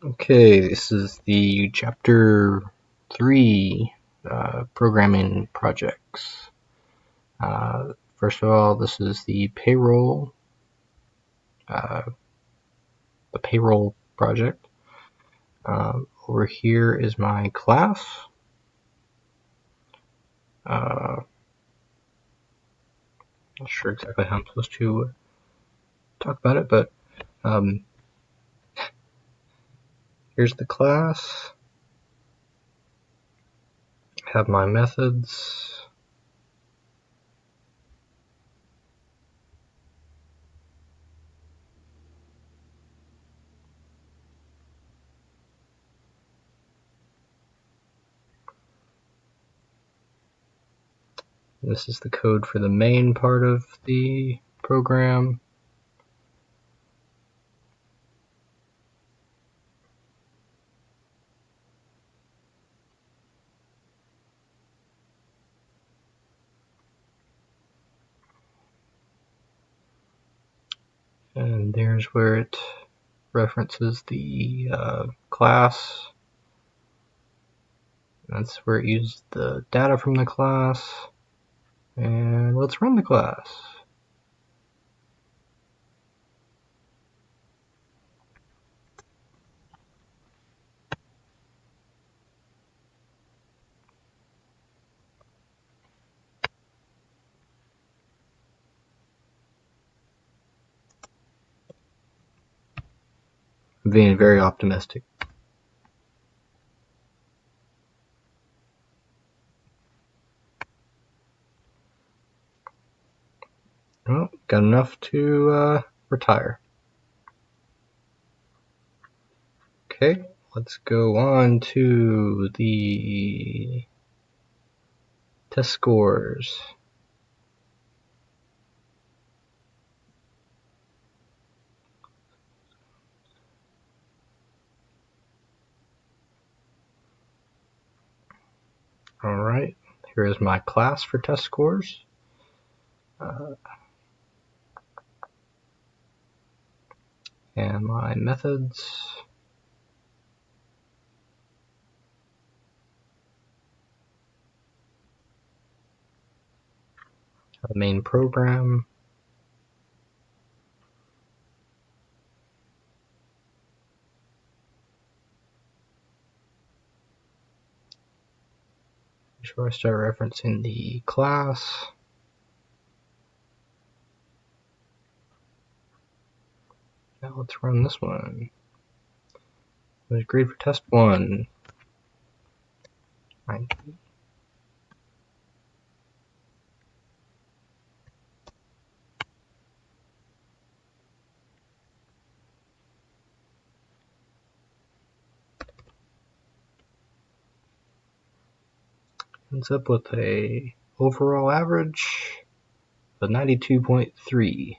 Okay, this is the Chapter 3 Programming Projects. First of all, this is the payroll project. Over here is my class. Not sure exactly how I'm supposed to talk about it, but here's the class. I have my methods. This is the code for the main part of the program. And there's where it references the class. That's where it uses the data from the class. And let's run the class. I'm being very optimistic. Well, got enough to retire. Okay, let's go on to the test scores. Alright, here is my class for test scores. And my methods. The main program. Make sure I start referencing the class. Now let's run this one. It was grade for test 1. 90. Ends up with a overall average of 92.3.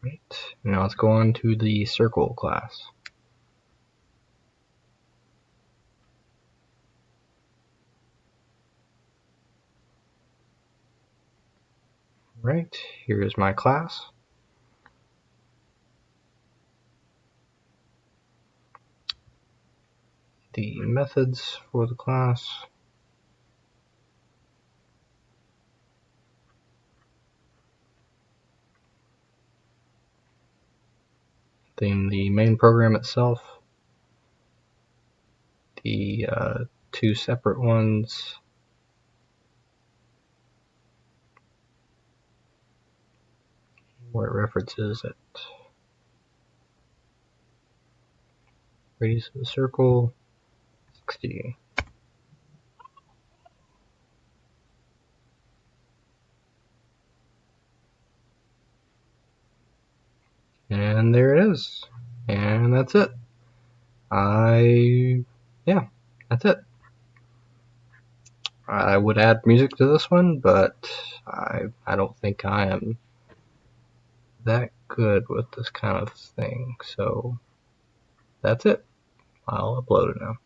Right, now let's go on to the circle class. Right, here is my class. The methods for the class. Then the main program itself. The two separate ones. Where it references it. Radius of the circle, 60. And there it is. And that's it. That's it. I would add music to this one, but I don't think I am that good with this kind of thing. So that's it. I'll upload it now.